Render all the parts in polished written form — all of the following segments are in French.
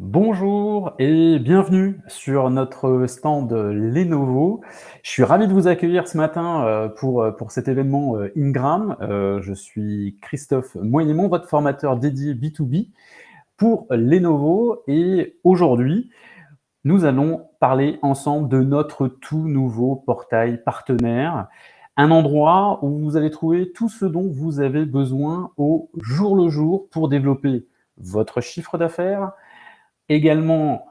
Bonjour et bienvenue sur notre stand Lenovo. Je suis ravi de vous accueillir ce matin pour cet événement Ingram. Je suis Christophe Moyennemont, votre formateur dédié B2B pour Lenovo. Et aujourd'hui, nous allons parler ensemble de notre tout nouveau portail partenaire. Un endroit où vous allez trouver tout ce dont vous avez besoin au jour le jour pour développer votre chiffre d'affaires. Également,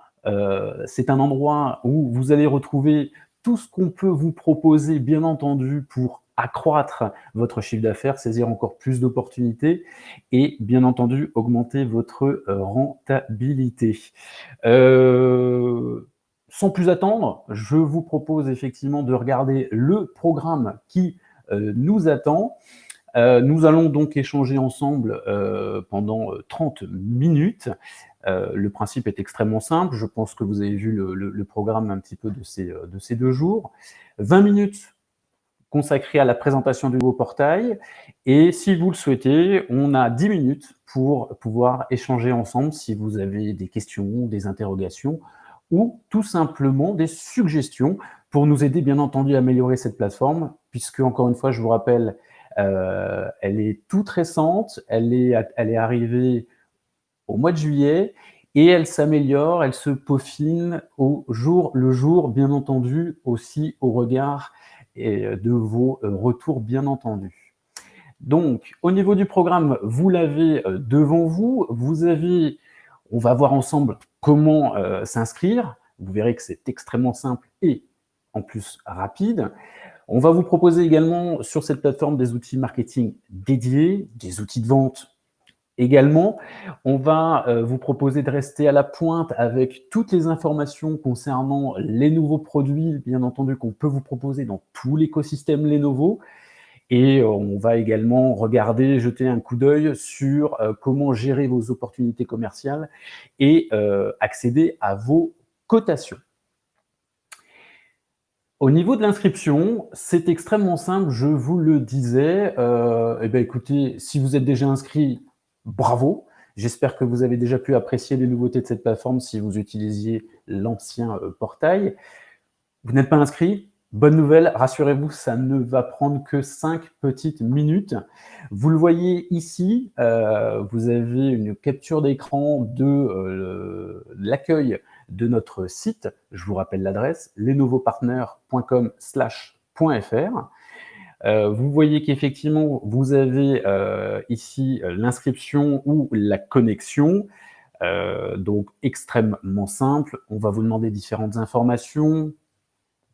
c'est un endroit où vous allez retrouver tout ce qu'on peut vous proposer, bien entendu, pour accroître votre chiffre d'affaires, saisir encore plus d'opportunités et bien entendu augmenter votre, rentabilité. Sans plus attendre, je vous propose effectivement de regarder le programme qui, nous attend. Nous allons donc échanger ensemble, pendant, 30 minutes. Le principe est extrêmement simple. Je pense que vous avez vu le programme un petit peu de ces 2 jours. 20 minutes consacrées à la présentation du nouveau portail et si vous le souhaitez, on a 10 minutes pour pouvoir échanger ensemble si vous avez des questions, des interrogations ou tout simplement des suggestions pour nous aider, bien entendu, à améliorer cette plateforme puisque, encore une fois, je vous rappelle, elle est toute récente, elle est arrivée au mois de juillet et elle s'améliore, elle se peaufine au jour le jour, bien entendu, aussi au regard de vos retours, bien entendu. Donc, au niveau du programme, vous l'avez devant vous. On va voir ensemble comment s'inscrire. Vous verrez que c'est extrêmement simple et en plus rapide. On va vous proposer également sur cette plateforme des outils marketing dédiés, des outils de vente également. On va vous proposer de rester à la pointe avec toutes les informations concernant les nouveaux produits, bien entendu, qu'on peut vous proposer dans tout l'écosystème Lenovo. Et on va également regarder, jeter un coup d'œil sur comment gérer vos opportunités commerciales et accéder à vos cotations. Au niveau de l'inscription, c'est extrêmement simple, je vous le disais. Écoutez, si vous êtes déjà inscrit, bravo. J'espère que vous avez déjà pu apprécier les nouveautés de cette plateforme si vous utilisiez l'ancien portail. Vous n'êtes pas inscrit? Bonne nouvelle, rassurez-vous, ça ne va prendre que 5 petites minutes. Vous le voyez ici, vous avez une capture d'écran de l'accueil de notre site. Je vous rappelle l'adresse, lenovopartner.com/.fr. Vous voyez qu'effectivement, vous avez ici l'inscription ou la connexion. Donc extrêmement simple. On va vous demander différentes informations.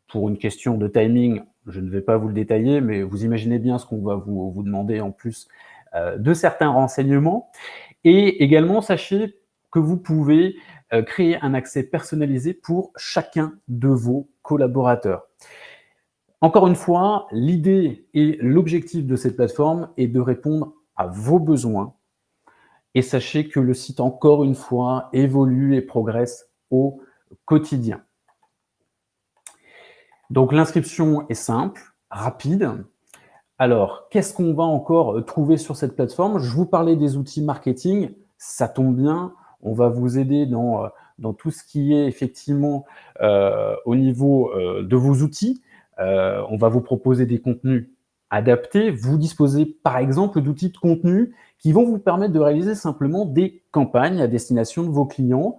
Pour une question de timing, je ne vais pas vous le détailler, mais vous imaginez bien ce qu'on va vous demander en plus de certains renseignements. Et également, sachez que vous pouvez créer un accès personnalisé pour chacun de vos collaborateurs. Encore une fois, l'idée et l'objectif de cette plateforme est de répondre à vos besoins. Et sachez que le site, encore une fois, évolue et progresse au quotidien. Donc l'inscription est simple, rapide. Alors, qu'est-ce qu'on va encore trouver sur cette plateforme? Je vous parlais des outils marketing, ça tombe bien, on va vous aider dans tout ce qui est effectivement au niveau de vos outils. On va vous proposer des contenus adaptés. Vous disposez par exemple d'outils de contenu qui vont vous permettre de réaliser simplement des campagnes à destination de vos clients.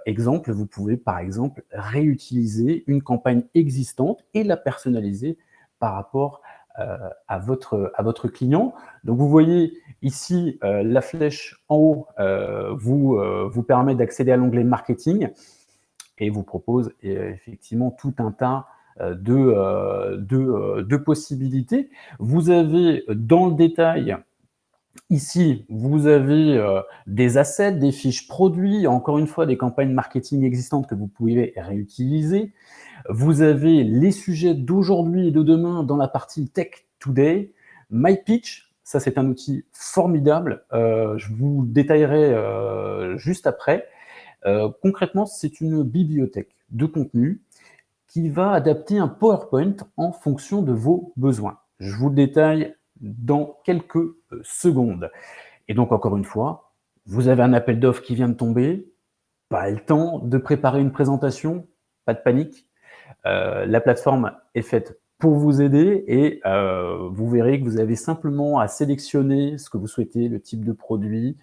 Exemple, vous pouvez par exemple réutiliser une campagne existante et la personnaliser par rapport à votre client. Donc vous voyez ici la flèche en haut vous permet d'accéder à l'onglet marketing et vous propose effectivement tout un tas de possibilités. Vous avez dans le détail ici, vous avez des assets, des fiches produits, encore une fois des campagnes marketing existantes que vous pouvez réutiliser. Vous avez les sujets d'aujourd'hui et de demain dans la partie Tech Today. My Pitch, ça c'est un outil formidable, je vous le détaillerai juste après. Concrètement, c'est une bibliothèque de contenu qui va adapter un PowerPoint en fonction de vos besoins. Je vous le détaille dans quelques secondes. Et donc, encore une fois, vous avez un appel d'offres qui vient de tomber, pas le temps de préparer une présentation, pas de panique. La plateforme est faite pour vous aider et vous verrez que vous avez simplement à sélectionner ce que vous souhaitez, le type de produit,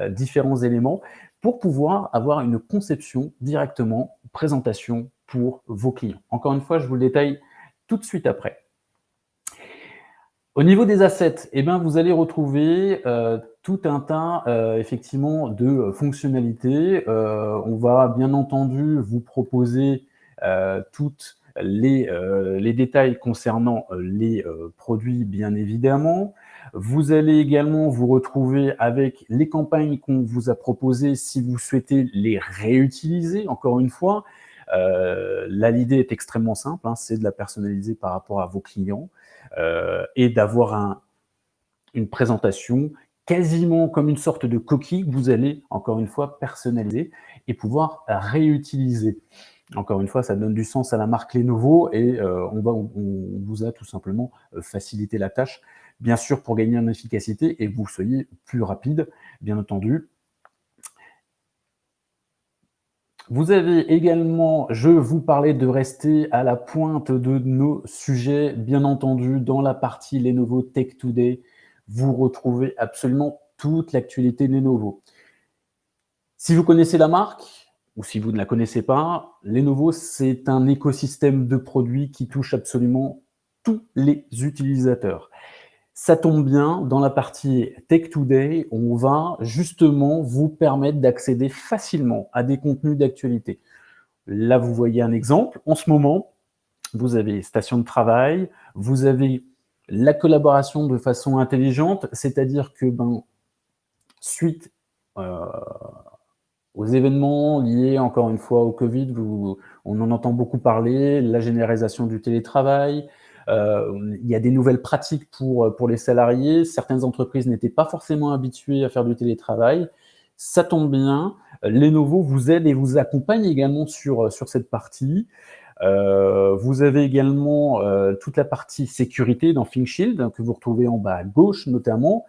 différents éléments pour pouvoir avoir une conception directement, présentation pour vos clients. Encore une fois, je vous le détaille tout de suite après. Au niveau des assets, eh ben, vous allez retrouver tout un tas effectivement de fonctionnalités. On va bien entendu vous proposer toutes les détails concernant les produits, bien évidemment. Vous allez également vous retrouver avec les campagnes qu'on vous a proposées si vous souhaitez les réutiliser, encore une fois. Là, l'idée est extrêmement simple, hein, c'est de la personnaliser par rapport à vos clients et d'avoir une présentation quasiment comme une sorte de coquille que vous allez, encore une fois, personnaliser et pouvoir réutiliser. Encore une fois, ça donne du sens à la marque Lenovo et on vous a tout simplement facilité la tâche, bien sûr pour gagner en efficacité et que vous soyez plus rapide, bien entendu. Vous avez également, je vous parlais de rester à la pointe de nos sujets, bien entendu, dans la partie Lenovo Tech Today, vous retrouvez absolument toute l'actualité Lenovo. Si vous connaissez la marque, ou si vous ne la connaissez pas, Lenovo, c'est un écosystème de produits qui touche absolument tous les utilisateurs. Ça tombe bien, dans la partie Tech Today, on va justement vous permettre d'accéder facilement à des contenus d'actualité. Là, vous voyez un exemple. En ce moment, vous avez station de travail, vous avez la collaboration de façon intelligente, c'est-à-dire que suite aux événements liés, encore une fois, au Covid, on en entend beaucoup parler, la généralisation du télétravail, il y a des nouvelles pratiques pour les salariés. Certaines entreprises n'étaient pas forcément habituées à faire du télétravail. Ça tombe bien, Lenovo vous aide et vous accompagne également sur cette partie. Vous avez également toute la partie sécurité dans ThinkShield, que vous retrouvez en bas à gauche notamment.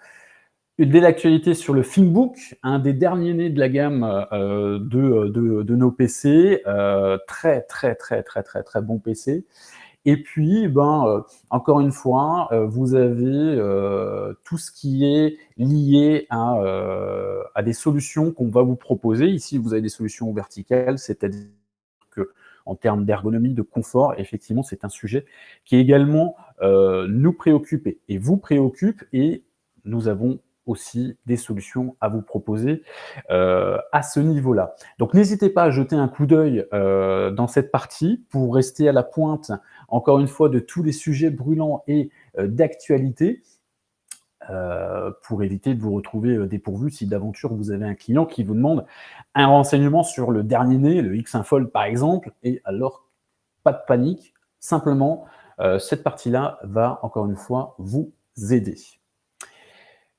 Dès l'actualité sur le ThinkBook, un des derniers nés de la gamme de nos PC, très bon PC. Et puis, encore une fois, vous avez tout ce qui est lié à des solutions qu'on va vous proposer. Ici, vous avez des solutions verticales, c'est-à-dire que en termes d'ergonomie, de confort, effectivement, c'est un sujet qui également nous préoccupe et vous préoccupe, et nous avons aussi des solutions à vous proposer à ce niveau-là. Donc n'hésitez pas à jeter un coup d'œil dans cette partie pour rester à la pointe, encore une fois, de tous les sujets brûlants et d'actualité, pour éviter de vous retrouver dépourvu si d'aventure vous avez un client qui vous demande un renseignement sur le dernier né, le X1 Fold par exemple, et alors pas de panique, simplement cette partie-là va encore une fois vous aider.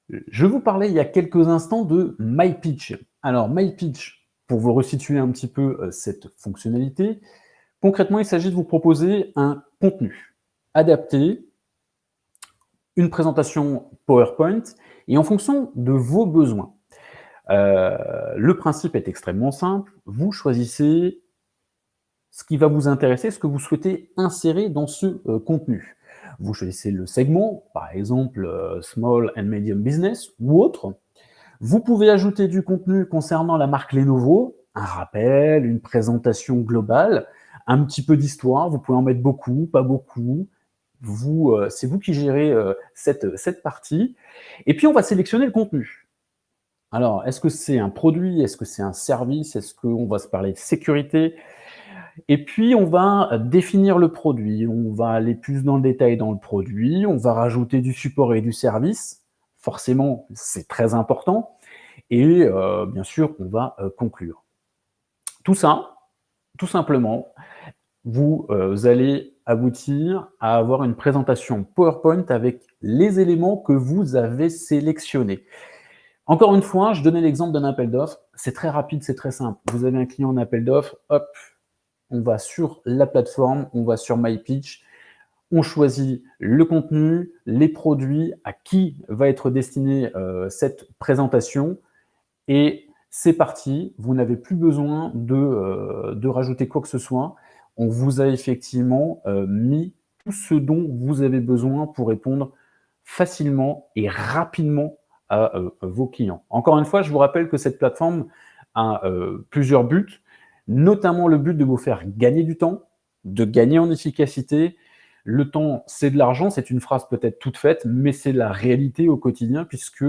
Je vous parlais il y a quelques instants de MyPitch. Alors MyPitch, pour vous resituer un petit peu cette fonctionnalité, concrètement il s'agit de vous proposer un contenu adapté, une présentation PowerPoint, et en fonction de vos besoins. Le principe est extrêmement simple, vous choisissez ce qui va vous intéresser, ce que vous souhaitez insérer dans ce contenu. Vous choisissez le segment, par exemple Small and Medium Business ou autre. Vous pouvez ajouter du contenu concernant la marque Lenovo, un rappel, une présentation globale, un petit peu d'histoire, vous pouvez en mettre beaucoup, pas beaucoup. C'est vous qui gérez cette partie. Et puis, on va sélectionner le contenu. Alors, est-ce que c'est un produit? Est-ce que c'est un service? Est-ce qu'on va se parler de sécurité? Et puis, on va définir le produit. On va aller plus dans le détail dans le produit. On va rajouter du support et du service. Forcément, c'est très important. Et bien sûr, on va conclure. Tout ça, tout simplement, vous allez aboutir à avoir une présentation PowerPoint avec les éléments que vous avez sélectionnés. Encore une fois, je donnais l'exemple d'un appel d'offres. C'est très rapide, c'est très simple. Vous avez un client en appel d'offres, hop, on va sur la plateforme, on va sur MyPitch, on choisit le contenu, les produits, à qui va être destinée cette présentation, et c'est parti, vous n'avez plus besoin de rajouter quoi que ce soit. On vous a effectivement mis tout ce dont vous avez besoin pour répondre facilement et rapidement à vos clients. Encore une fois, je vous rappelle que cette plateforme a plusieurs buts, notamment le but de vous faire gagner du temps, de gagner en efficacité. Le temps, c'est de l'argent, c'est une phrase peut-être toute faite, mais c'est la réalité au quotidien, puisque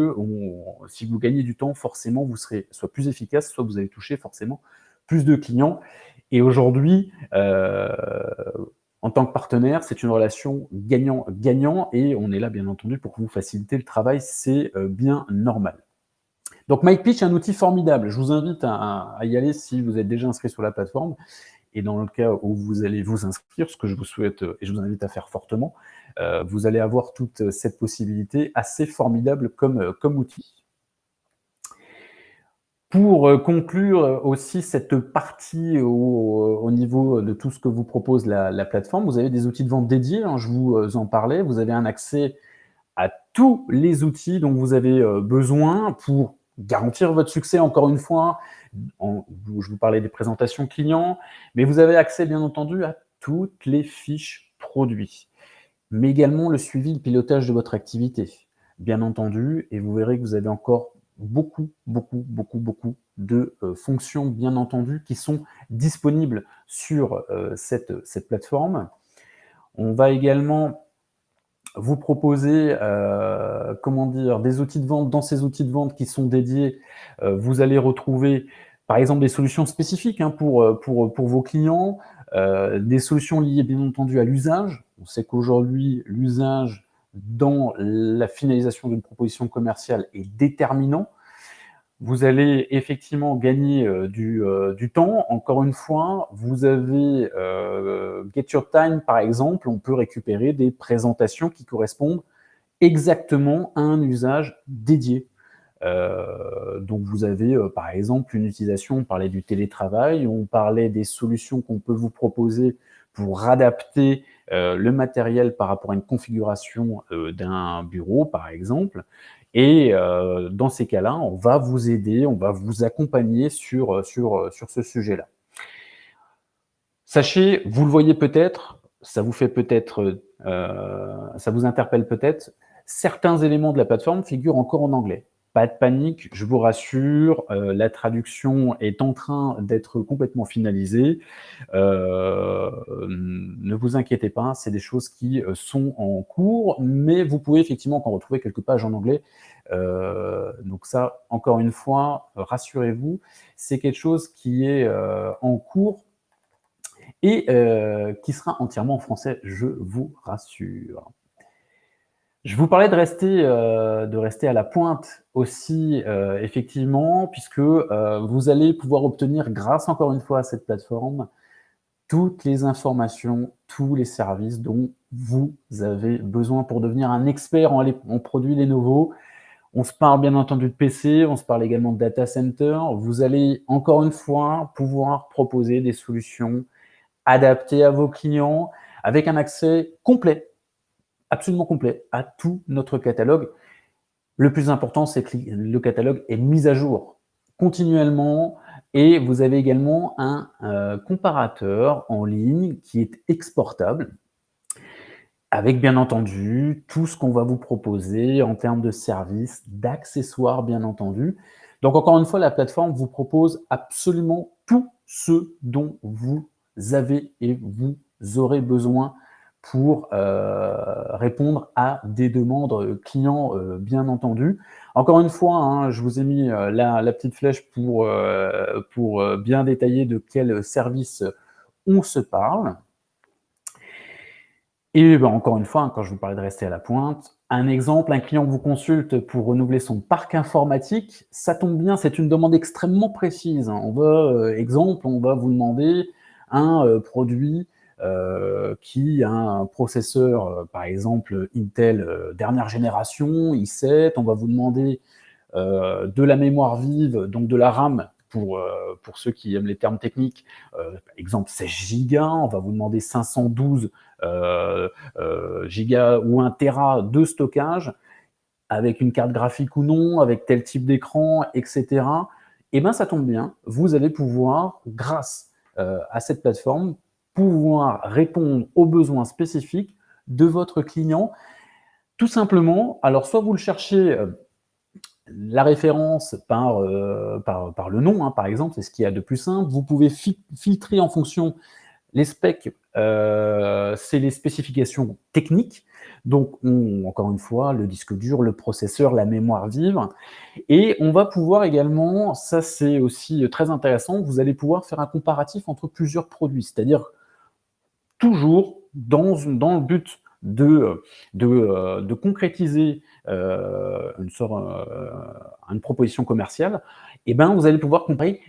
si vous gagnez du temps, forcément, vous serez soit plus efficace, soit vous allez toucher forcément plus de clients. Et aujourd'hui, en tant que partenaire, c'est une relation gagnant-gagnant, et on est là, bien entendu, pour vous faciliter le travail, c'est bien normal. Donc, MyPitch est un outil formidable. Je vous invite à y aller si vous êtes déjà inscrit sur la plateforme. Et dans le cas où vous allez vous inscrire, ce que je vous souhaite et je vous invite à faire fortement, vous allez avoir toute cette possibilité assez formidable comme outil. Pour conclure aussi cette partie au niveau de tout ce que vous propose la plateforme, vous avez des outils de vente dédiés, hein, je vous en parlais. Vous avez un accès à tous les outils dont vous avez besoin pour garantir votre succès, encore une fois. Je vous parlais des présentations clients, mais vous avez accès, bien entendu, à toutes les fiches produits, mais également le suivi, le pilotage de votre activité, bien entendu, et vous verrez que vous avez encore beaucoup de fonctions, bien entendu, qui sont disponibles sur cette plateforme. On va également vous proposer des outils de vente. Dans ces outils de vente qui sont dédiés, vous allez retrouver par exemple des solutions spécifiques pour vos clients, des solutions liées bien entendu à l'usage. On sait qu'aujourd'hui, l'usage dans la finalisation d'une proposition commerciale est déterminant. Vous allez effectivement gagner du temps. Encore une fois, vous avez Get Your Time, par exemple. On peut récupérer des présentations qui correspondent exactement à un usage dédié. Donc, vous avez, par exemple, une utilisation, on parlait du télétravail, on parlait des solutions qu'on peut vous proposer pour adapter le matériel par rapport à une configuration d'un bureau, par exemple. Et dans ces cas-là, on va vous aider, on va vous accompagner sur ce sujet-là. Sachez, vous le voyez peut-être, ça vous fait peut-être, ça vous interpelle peut-être, certains éléments de la plateforme figurent encore en anglais. Pas de panique, je vous rassure, la traduction est en train d'être complètement finalisée. Ne vous inquiétez pas, c'est des choses qui sont en cours, mais vous pouvez effectivement encore retrouver quelques pages en anglais. Donc ça, encore une fois, rassurez-vous, c'est quelque chose qui est en cours et qui sera entièrement en français, je vous rassure. Je vous parlais de rester à la pointe aussi, effectivement, puisque vous allez pouvoir obtenir, grâce encore une fois à cette plateforme, toutes les informations, tous les services dont vous avez besoin pour devenir un expert en produits Lenovo. On se parle bien entendu de PC, on se parle également de data center. Vous allez encore une fois pouvoir proposer des solutions adaptées à vos clients avec un accès complet, absolument complet, à tout notre catalogue. Le plus important, c'est que le catalogue est mis à jour continuellement et vous avez également un comparateur en ligne qui est exportable avec bien entendu tout ce qu'on va vous proposer en termes de services, d'accessoires bien entendu. Donc encore une fois, la plateforme vous propose absolument tout ce dont vous avez et vous aurez besoin pour répondre à des demandes clients, bien entendu. Encore une fois, hein, je vous ai mis la petite flèche pour bien détailler de quel service on se parle. Et ben, encore une fois, hein, quand je vous parlais de rester à la pointe, un exemple, un client vous consulte pour renouveler son parc informatique, ça tombe bien, c'est une demande extrêmement précise. Hein. On va vous demander un produit qui a un processeur, par exemple Intel dernière génération, i7. On va vous demander de la mémoire vive, donc de la RAM, pour ceux qui aiment les termes techniques, exemple 16 Go, on va vous demander 512 gigas ou 1 Tera de stockage, avec une carte graphique ou non, avec tel type d'écran, etc. Eh bien, ça tombe bien, vous allez pouvoir, grâce à cette plateforme, pouvoir répondre aux besoins spécifiques de votre client. Tout simplement, alors soit vous le cherchez la référence par le nom, hein, par exemple, c'est ce qu'il y a de plus simple. Vous pouvez filtrer en fonction les specs, c'est les spécifications techniques. Donc, encore une fois, le disque dur, le processeur, la mémoire vive. Et on va pouvoir également, ça c'est aussi très intéressant, vous allez pouvoir faire un comparatif entre plusieurs produits. C'est-à-dire toujours dans le but de concrétiser une proposition commerciale, et ben, vous allez pouvoir comparer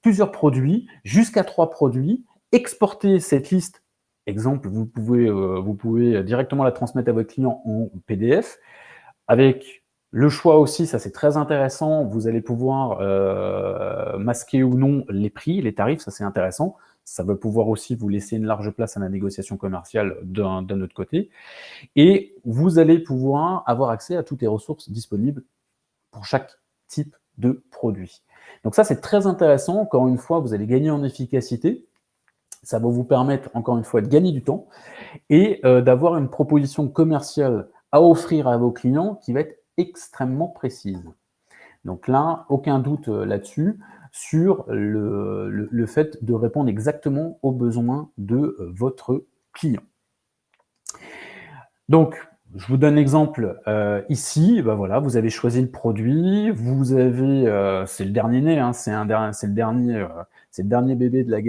plusieurs produits, jusqu'à 3 produits, exporter cette liste. Exemple, vous pouvez directement la transmettre à votre client en PDF, avec le choix aussi, ça c'est très intéressant, vous allez pouvoir masquer ou non les prix, les tarifs, ça c'est intéressant. Ça va pouvoir aussi vous laisser une large place à la négociation commerciale d'un autre côté. Et vous allez pouvoir avoir accès à toutes les ressources disponibles pour chaque type de produit. Donc ça, c'est très intéressant. Encore une fois, vous allez gagner en efficacité. Ça va vous permettre, encore une fois, de gagner du temps et d'avoir une proposition commerciale à offrir à vos clients qui va être extrêmement précise. Donc là, aucun doute là-dessus, sur le fait de répondre exactement aux besoins de votre client. Donc, je vous donne l'exemple ici, ben voilà, vous avez choisi le produit, vous avez, c'est le dernier né, hein, c'est le dernier bébé de la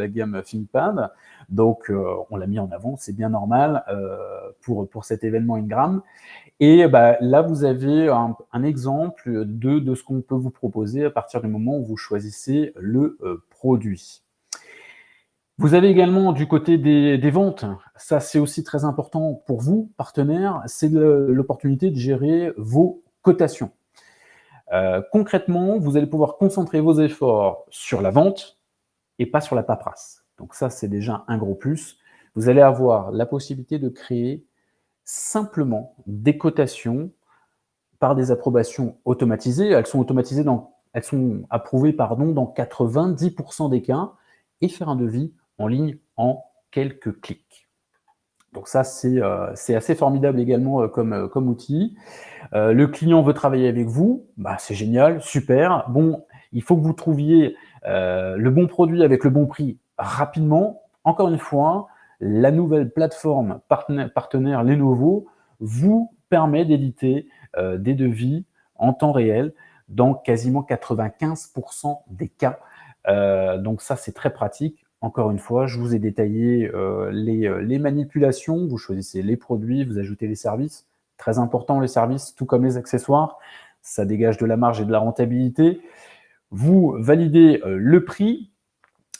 gamme ThinkPad, donc on l'a mis en avant, c'est bien normal pour cet événement Ingram. Et bah, là, vous avez un exemple de ce qu'on peut vous proposer à partir du moment où vous choisissez le produit. Vous avez également du côté des ventes, ça c'est aussi très important pour vous, partenaires, c'est l'opportunité de gérer vos cotations. Concrètement, vous allez pouvoir concentrer vos efforts sur la vente et pas sur la paperasse. Donc ça, c'est déjà un gros plus. Vous allez avoir la possibilité de créer simplement des cotations par des approbations automatisées. Elles sont approuvées dans 90% des cas, et faire un devis en ligne en quelques clics. Donc ça, c'est assez formidable également comme outil. Le client veut travailler avec vous, bah, c'est génial, super. Bon, il faut que vous trouviez le bon produit avec le bon prix rapidement. Encore une fois, la nouvelle plateforme partenaire Lenovo vous permet d'éditer des devis en temps réel dans quasiment 95% des cas. Donc ça, c'est très pratique. Encore une fois, je vous ai détaillé les manipulations. Vous choisissez les produits, vous ajoutez les services. Très important, les services, tout comme les accessoires. Ça dégage de la marge et de la rentabilité. Vous validez le prix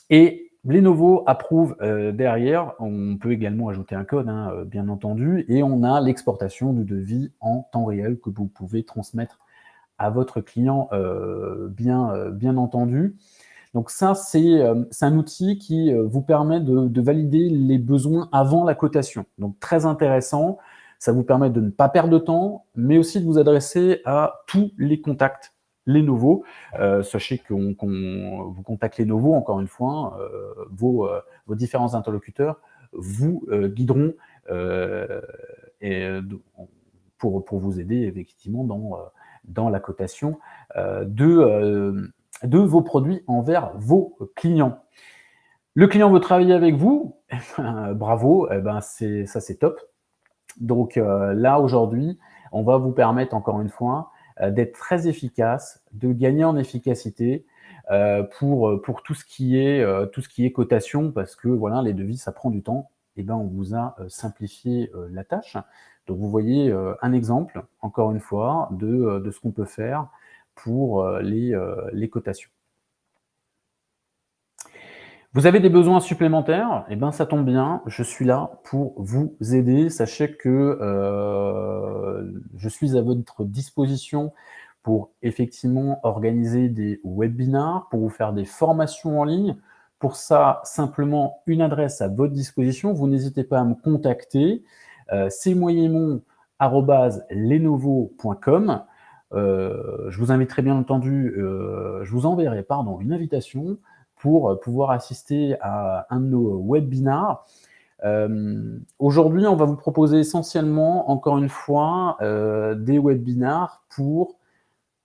et Lenovo approuve derrière. On peut également ajouter un code, hein, bien entendu, et on a l'exportation du devis en temps réel que vous pouvez transmettre à votre client, bien entendu. Donc ça, c'est un outil qui vous permet de valider les besoins avant la cotation. Donc très intéressant, ça vous permet de ne pas perdre de temps, mais aussi de vous adresser à tous les contacts Lenovo. Sachez que vous contactez Lenovo, encore une fois, vos différents interlocuteurs vous guideront pour vous aider effectivement dans la cotation de vos produits envers vos clients. Le client veut travailler avec vous, bravo, ça c'est top. Donc là, aujourd'hui, on va vous permettre, encore une fois, d'être très efficace, de gagner en efficacité pour tout ce qui est cotation, parce que voilà, les devis, ça prend du temps. Et ben, on vous a simplifié la tâche. Donc vous voyez un exemple, encore une fois, de ce qu'on peut faire pour les cotations. Vous avez des besoins supplémentaires? Eh ben, ça tombe bien, je suis là pour vous aider. Sachez que je suis à votre disposition pour effectivement organiser des webinars, pour vous faire des formations en ligne. Pour ça, simplement une adresse à votre disposition. Vous n'hésitez pas à me contacter. C'est moyenmon@lenovo.com. je vous inviterai bien entendu, je vous enverrai, pardon, une invitation pour pouvoir assister à un de nos webinars. Aujourd'hui, on va vous proposer essentiellement, encore une fois, des webinars pour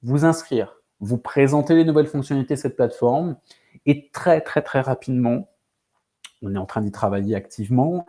vous inscrire, vous présenter les nouvelles fonctionnalités de cette plateforme et très, très, très rapidement, on est en train d'y travailler activement,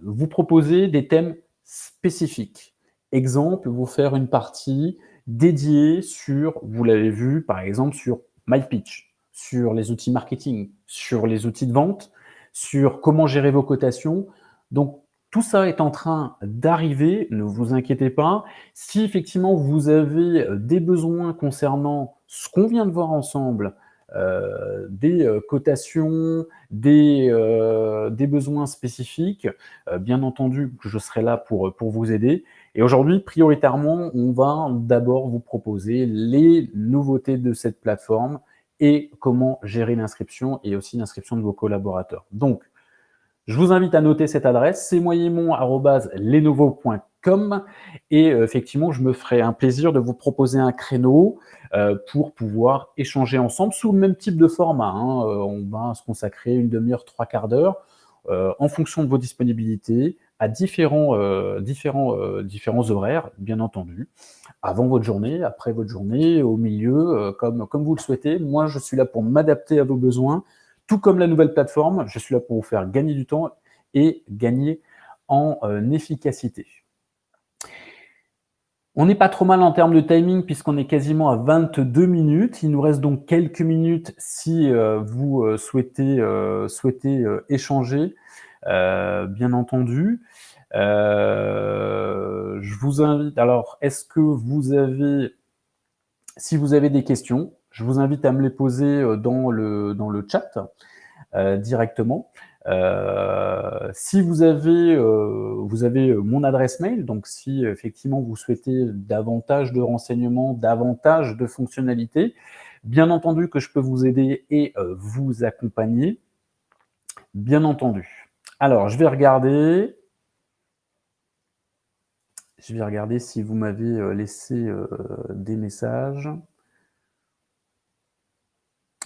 vous proposer des thèmes spécifiques. Exemple, vous faire une partie dédiée sur, vous l'avez vu, par exemple, sur MyPitch, sur les outils marketing, sur les outils de vente, sur comment gérer vos cotations. Donc, tout ça est en train d'arriver, ne vous inquiétez pas. Si effectivement vous avez des besoins concernant ce qu'on vient de voir ensemble, des cotations, des besoins spécifiques, bien entendu, je serai là pour vous aider. Et aujourd'hui, prioritairement, on va d'abord vous proposer les nouveautés de cette plateforme et comment gérer l'inscription et aussi l'inscription de vos collaborateurs. Donc, je vous invite à noter cette adresse, cmoyemont@lenovo.com et effectivement, je me ferai un plaisir de vous proposer un créneau pour pouvoir échanger ensemble sous le même type de format. On va se consacrer une demi-heure, trois quarts d'heure en fonction de vos disponibilités à différents horaires, bien entendu, avant votre journée, après votre journée, au milieu, comme vous le souhaitez. Moi, je suis là pour m'adapter à vos besoins. Tout comme la nouvelle plateforme, je suis là pour vous faire gagner du temps et gagner en efficacité. On n'est pas trop mal en termes de timing puisqu'on est quasiment à 22 minutes. Il nous reste donc quelques minutes si vous souhaitez échanger, bien entendu. Je vous invite, alors, est-ce que vous avez, si vous avez des questions, je vous invite à me les poser dans le chat directement. Si vous avez mon adresse mail, donc si effectivement vous souhaitez davantage de renseignements, davantage de fonctionnalités, bien entendu que je peux vous aider et vous accompagner, bien entendu. Alors, je vais regarder si vous m'avez laissé des messages.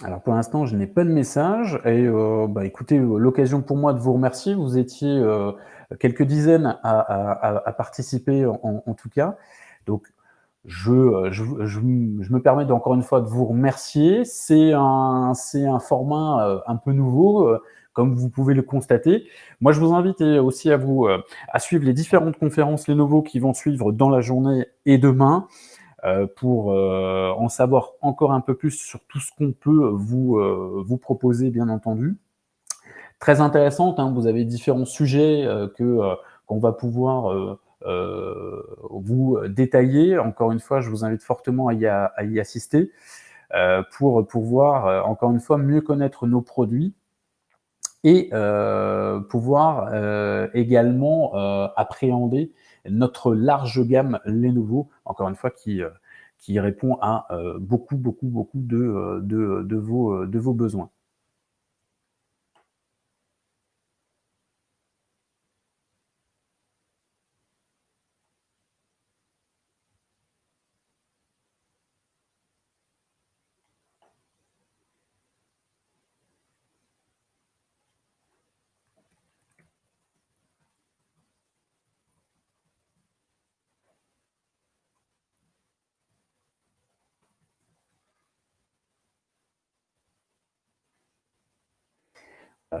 Alors pour l'instant, je n'ai pas de message et écoutez, l'occasion pour moi de vous remercier. Vous étiez quelques dizaines à participer en tout cas. Donc je me permets encore une fois de vous remercier. C'est un format un peu nouveau, comme vous pouvez le constater. Moi, je vous invite aussi à suivre les différentes conférences Lenovo qui vont suivre dans la journée et demain. Pour en savoir encore un peu plus sur tout ce qu'on peut vous proposer, bien entendu. Très intéressante, vous avez différents sujets qu'on va pouvoir vous détailler. Encore une fois, je vous invite fortement à y assister pour pouvoir, encore une fois, mieux connaître nos produits et pouvoir également appréhender notre large gamme Lenovo, encore une fois, qui répond à beaucoup de vos besoins.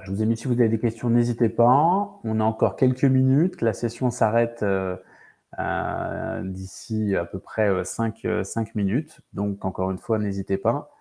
Je vous ai mis, si vous avez des questions, n'hésitez pas. On a encore quelques minutes. La session s'arrête d'ici à peu près 5 minutes. Donc, encore une fois, n'hésitez pas.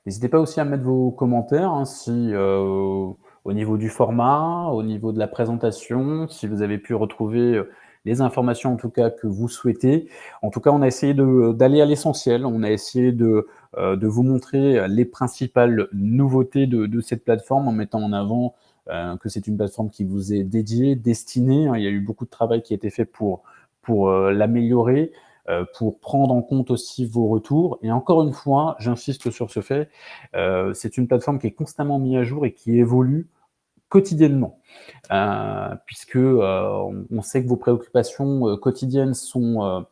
N'hésitez pas aussi à mettre vos commentaires si au niveau du format, au niveau de la présentation, si vous avez pu retrouver les informations en tout cas que vous souhaitez. En tout cas, on a essayé d'aller à l'essentiel. On a essayé de vous montrer les principales nouveautés de cette plateforme en mettant en avant que c'est une plateforme qui vous est dédiée, destinée, hein. Il y a eu beaucoup de travail qui a été fait pour l'améliorer, pour prendre en compte aussi vos retours. Et encore une fois, j'insiste sur ce fait, c'est une plateforme qui est constamment mise à jour et qui évolue quotidiennement, puisque on sait que vos préoccupations quotidiennes sont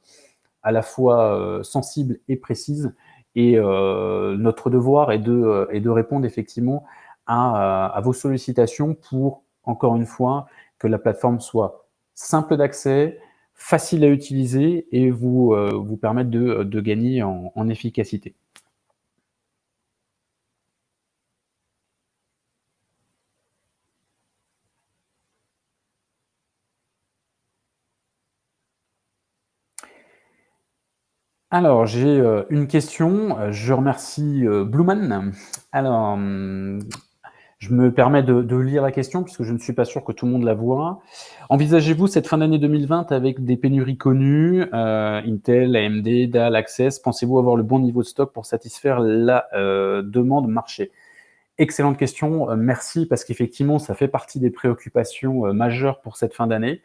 à la fois sensibles et précises, et notre devoir est de répondre effectivement à vos sollicitations pour, encore une fois, que la plateforme soit simple d'accès, facile à utiliser et vous permettre de gagner en efficacité. Alors, j'ai une question. Je remercie Blueman. Alors, je me permets de lire la question puisque je ne suis pas sûr que tout le monde la voit. Envisagez-vous cette fin d'année 2020 avec des pénuries connues, Intel, AMD, Dell, Access? Pensez-vous avoir le bon niveau de stock pour satisfaire la demande marché? Excellente question, merci parce qu'effectivement, ça fait partie des préoccupations majeures pour cette fin d'année.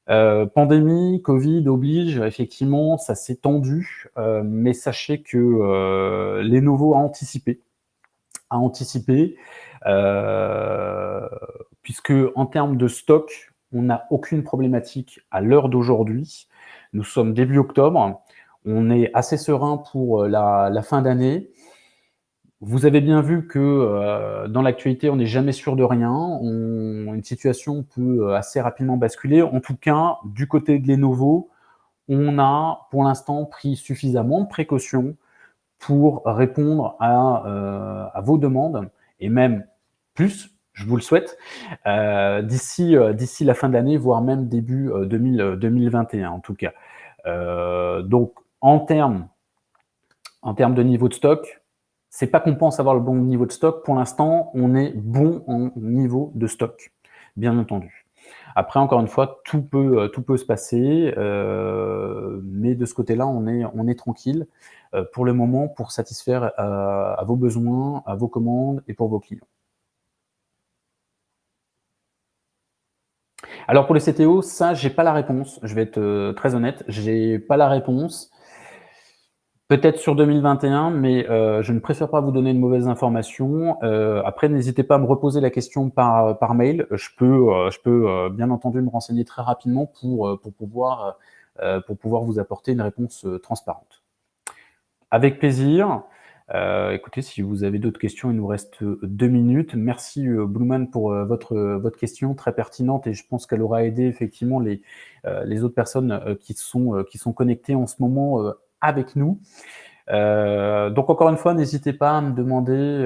Pandémie, Covid oblige, effectivement, ça s'est tendu, mais sachez que Lenovo a anticipé, puisque en termes de stock, on n'a aucune problématique à l'heure d'aujourd'hui. Nous sommes début octobre, on est assez serein pour la fin d'année. Vous avez bien vu que dans l'actualité, on n'est jamais sûr de rien. Une situation peut assez rapidement basculer. En tout cas, du côté de Lenovo, on a pour l'instant pris suffisamment de précautions pour répondre à vos demandes, et même plus, je vous le souhaite, d'ici la fin de l'année, voire même début 2021 en tout cas. Donc en termes de niveau de stock, c'est pas qu'on pense avoir le bon niveau de stock. Pour l'instant, on est bon en niveau de stock, bien entendu. Après, encore une fois, tout peut se passer, mais de ce côté-là, on est tranquille pour le moment pour satisfaire à vos besoins, à vos commandes et pour vos clients. Alors pour les CTO, ça, j'ai pas la réponse. Je vais être très honnête, j'ai pas la réponse. Peut-être sur 2021, mais je ne préfère pas vous donner de mauvaises informations. Après, n'hésitez pas à me reposer la question par mail. Je peux bien entendu me renseigner très rapidement pour pouvoir vous apporter une réponse transparente. Avec plaisir. Écoutez, si vous avez d'autres questions, il nous reste 2 minutes. Merci Blueman pour votre question très pertinente, et je pense qu'elle aura aidé effectivement les autres personnes qui sont connectées en ce moment avec nous. Donc encore une fois, n'hésitez pas à me demander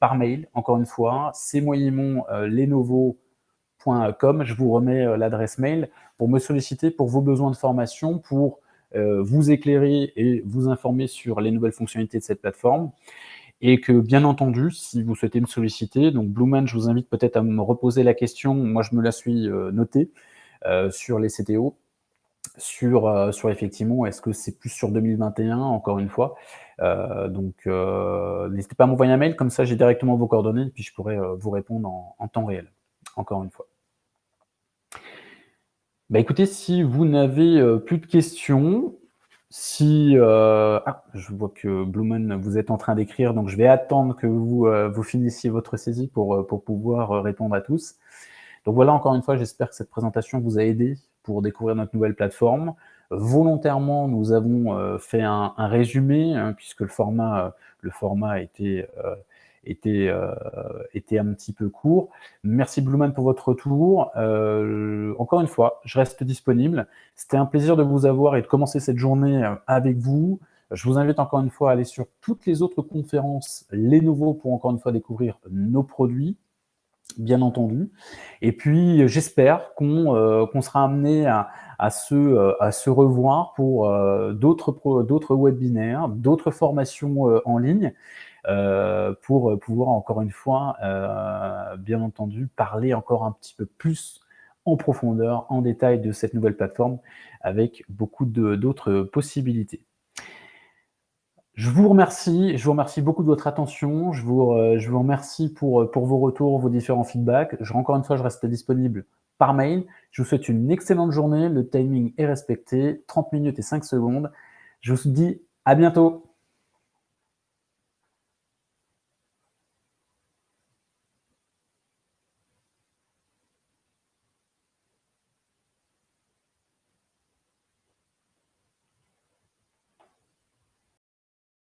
par mail, encore une fois, cmoyemon@lenovo.com. Je vous remets l'adresse mail pour me solliciter pour vos besoins de formation, pour vous éclairer et vous informer sur les nouvelles fonctionnalités de cette plateforme. Et que, bien entendu, si vous souhaitez me solliciter, donc Blueman, je vous invite peut-être à me reposer la question. Moi, je me la suis notée sur les CTO, sur effectivement, est-ce que c'est plus sur 2021, encore une fois. N'hésitez pas à m'envoyer un mail, comme ça j'ai directement vos coordonnées, et puis je pourrai vous répondre en temps réel, encore une fois. Bah écoutez, si vous n'avez plus de questions, je vois que Blueman, vous êtes en train d'écrire, donc je vais attendre que vous finissiez votre saisie pour pouvoir répondre à tous. Donc voilà, encore une fois, j'espère que cette présentation vous a aidé pour découvrir notre nouvelle plateforme. Volontairement, nous avons fait un résumé, hein, puisque le format était un petit peu court. Merci Blueman pour votre retour. Encore une fois, je reste disponible. C'était un plaisir de vous avoir et de commencer cette journée avec vous. Je vous invite encore une fois à aller sur toutes les autres conférences Lenovo pour encore une fois découvrir nos produits, bien entendu. Et puis, j'espère qu'on sera amené à se revoir pour d'autres webinaires, d'autres formations en ligne, pour pouvoir encore une fois, bien entendu, parler encore un petit peu plus en profondeur, en détail de cette nouvelle plateforme avec beaucoup d'autres possibilités. Je vous remercie beaucoup de votre attention. Je vous remercie pour vos retours, vos différents feedbacks. Encore une fois, je reste disponible par mail. Je vous souhaite une excellente journée. Le timing est respecté, 30 minutes et 5 secondes. Je vous dis à bientôt.